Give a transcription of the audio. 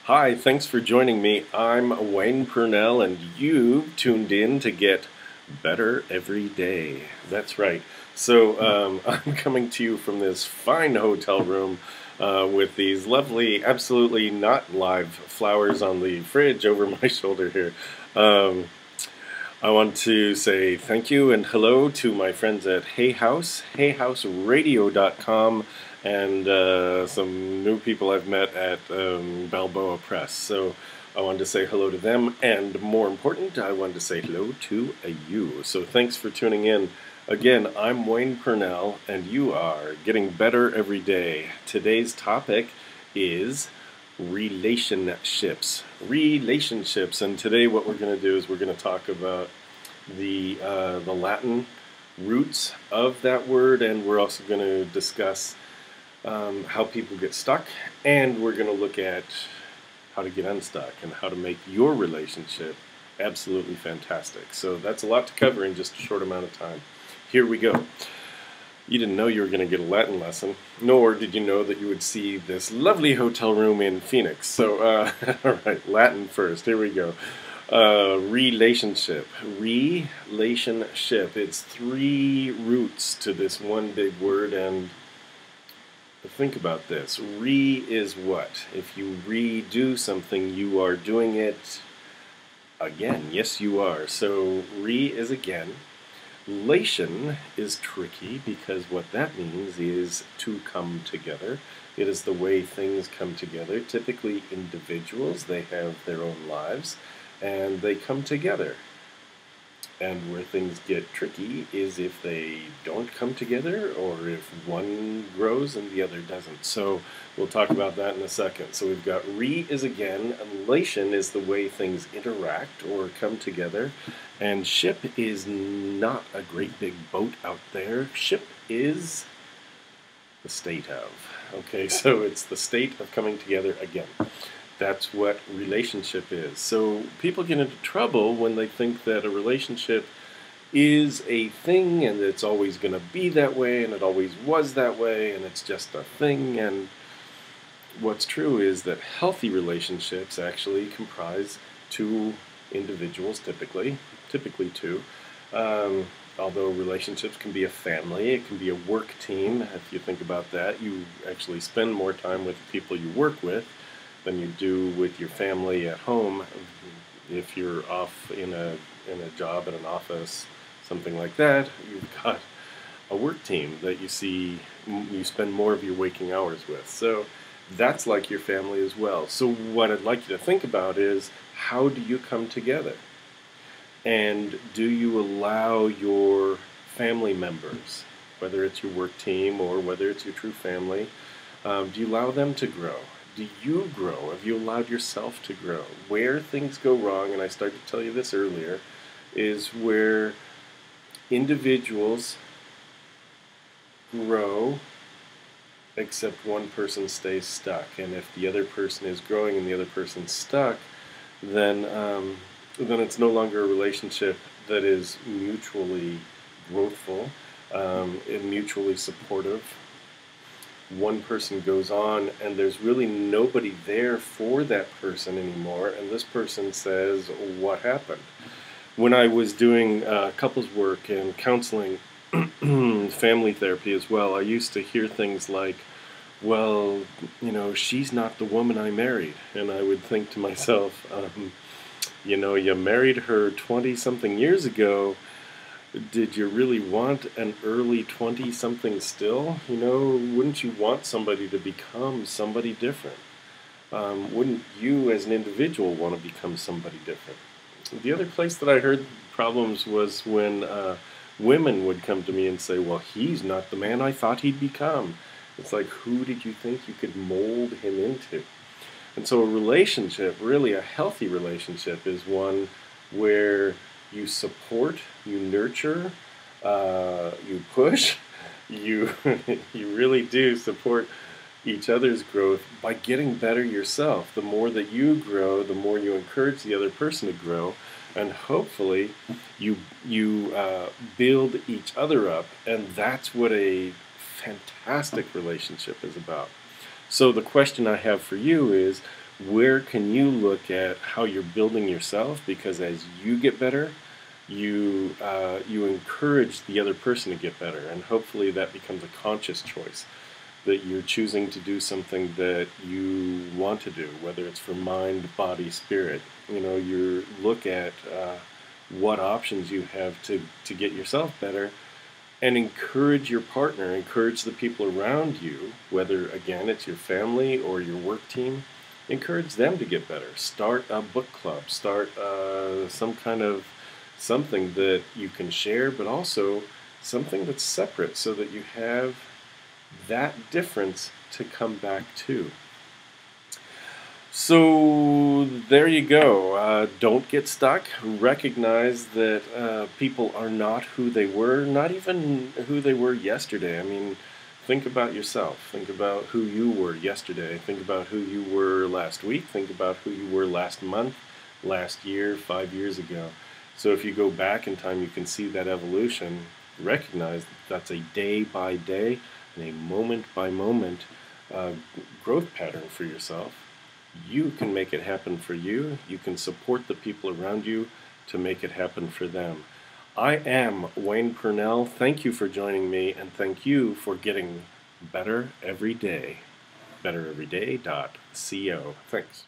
Hi, thanks for joining me. I'm Wayne Purnell, and you've tuned in to get better every day. That's right. So I'm coming to you from this fine hotel room with these lovely, absolutely not live flowers on the fridge over my shoulder here. Um, I want to say thank you and hello to my friends at HeyHouse, HeyHouseRadio.com, and some new people I've met at Balboa Press. So I wanted to say hello to them, and more important, I wanted to say hello to you. So thanks for tuning in. Again, I'm Wayne Purnell, and you are getting better every day. Today's topic is relationships, and today what we're going to do is we're going to talk about the Latin roots of that word, and we're also going to discuss how people get stuck, and we're going to look at how to get unstuck and how to make your relationship absolutely fantastic. So that's a lot to cover in just a short amount of time. Here we go. You didn't know you were going to get a Latin lesson, nor did you know that you would see this lovely hotel room in Phoenix. So, all right, Latin first. Here we go. Relationship. Relationship. It's three roots to this one big word, and think about this. Re is what? If you redo something, you are doing it again. Yes, you are. So, re is again. Lation is tricky because what that means is to come together. It is the way things come together. Typically individuals, they have their own lives and they come together. And where things get tricky is if they don't come together or if one grows and the other doesn't. So we'll talk about that in a second. So we've got re is again, lation is the way things interact or come together, and ship is not a great big boat out there. Ship is the state of. Okay, so it's the state of coming together again. That's what relationship is. So people get into trouble when they think that a relationship is a thing and it's always going to be that way and it always was that way and it's just a thing. And what's true is that healthy relationships actually comprise two individuals, typically two. Although relationships can be a family, it can be a work team. If you think about that, you actually spend more time with the people you work with than you do with your family at home. If you're off in a job at an office, something like that, you've got a work team that you spend more of your waking hours with. So that's like your family as well. So what I'd like you to think about is, how do you come together? And do you allow your family members, whether it's your work team or whether it's your true family, do you allow them to grow? Do you grow? Have you allowed yourself to grow? Where things go wrong, and I started to tell you this earlier, is where individuals grow except one person stays stuck. And if the other person is growing and the other person's stuck, then it's no longer a relationship that is mutually growthful and mutually supportive. One person goes on and there's really nobody there for that person anymore, and this person says, what happened? When I was doing couples work and counseling, family therapy as well, I used to hear things like, well, she's not the woman I married. And I would think to myself, you married her 20-something years ago. Did you really want an early 20-something still? Wouldn't you want somebody to become somebody different? Wouldn't you as an individual want to become somebody different? The other place that I heard problems was when women would come to me and say, well, he's not the man I thought he'd become. It's like, who did you think you could mold him into? And so a relationship, really a healthy relationship, is one where you support, you nurture, you push, you really do support each other's growth by getting better yourself. The more that you grow, the more you encourage the other person to grow, and hopefully you build each other up, and that's what a fantastic relationship is about. So the question I have for you is, Where can you look at how you're building yourself? Because as you get better, you encourage the other person to get better, and hopefully that becomes a conscious choice that you're choosing to do something that you want to do, whether it's for mind, body, spirit. You look at what options you have to get yourself better, and encourage your partner, encourage the people around you, whether again it's your family or your work team. Encourage them to get better. Start a book club. Start some kind of something that you can share, but also something that's separate so that you have that difference to come back to. So there you go. Don't get stuck. Recognize that people are not who they were, not even who they were yesterday. I mean, think about yourself. Think about who you were yesterday. Think about who you were last week. Think about who you were last month, last year, 5 years ago. So if you go back in time, you can see that evolution. Recognize that's a day by day and a moment by moment growth pattern for yourself. You can make it happen for you. You can support the people around you to make it happen for them. I am Wayne Purnell. Thank you for joining me, and thank you for getting better every day. BetterEveryday.co. Thanks.